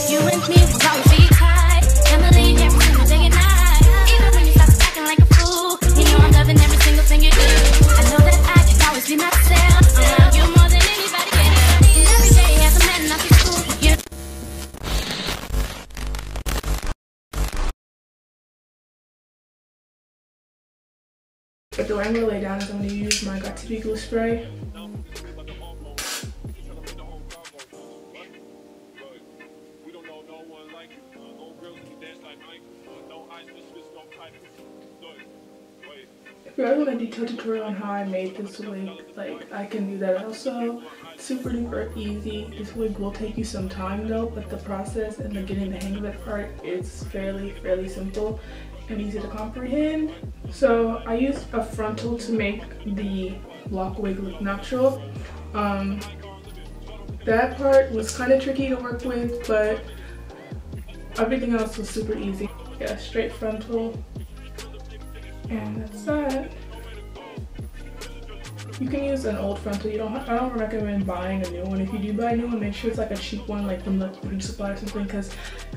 You and me will always be tight. Can't believe every single day and night. Even when you start acting like a fool, you know I'm loving every single thing you do. I know that I can always be myself. I love you more than anybody else. And every day as a man, I feel cool. You But the way I'm gonna lay down is I'm gonna use my Got To Be glue spray. If you guys want a detailed tutorial on how I made this wig, like, I can do that also. Super duper easy. This wig will take you some time though, but the process and the getting the hang of it part is fairly simple and easy to comprehend. So I used a frontal to make the lock wig look natural. That part was kind of tricky to work with, but everything else was super easy. Yeah, straight frontal, and that's that. You can use an old frontal. I don't recommend buying a new one. If you do buy a new one, make sure it's like a cheap one, like from the beauty supply or something, because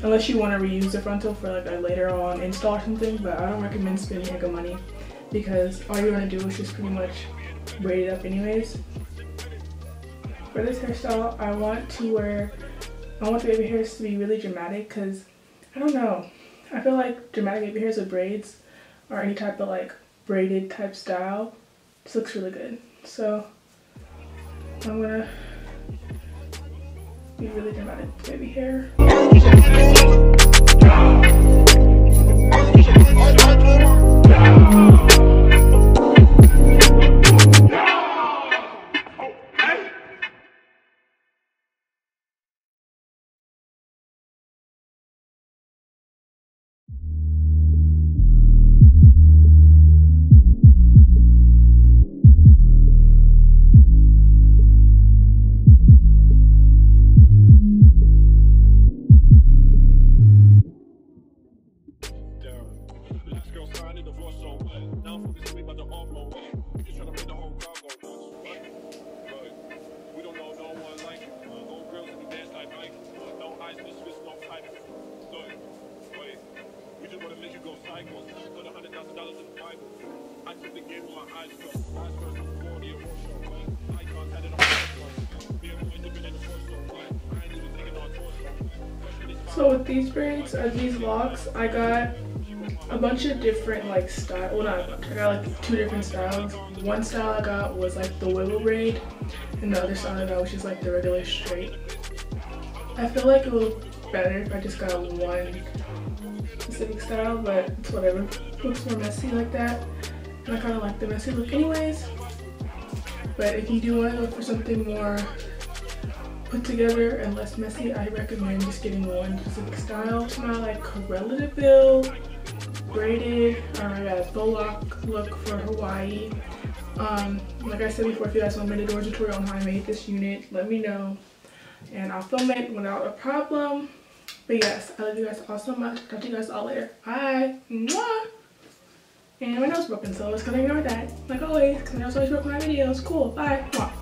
unless you want to reuse the frontal for like a later on install or something, but I don't recommend spending heck of money because all you're gonna do is just pretty much braid it up anyways. For this hairstyle, I want the baby hairs to be really dramatic because I don't know. I feel like dramatic baby hairs with braids or any type of like braided type style just looks really good. So I'm gonna be really dramatic with baby hair. So with these braids or these locks, I got a bunch of different like style. Well, not a bunch. I got like 2 different styles. One style I got was like the wiggle braid, and the other style I got was just like the regular straight. I feel like it would look better if I just got one specific style, but it's whatever. It looks more messy like that, and I kind of like the messy look anyways. But if you do want to look for something more put together and less messy, I recommend just getting one specific style. To my like relative braided or a faux lock look for Hawaii. Like I said before, if you guys want me to do a tutorial on how I made this unit, let me know and I'll film it without a problem. But yes, I love you guys all so much. Talk to you guys all later. Bye. Mwah. And my nose broken, so it's gonna ignore that. Like always, because my nose always broken my videos. Cool. Bye. Mwah.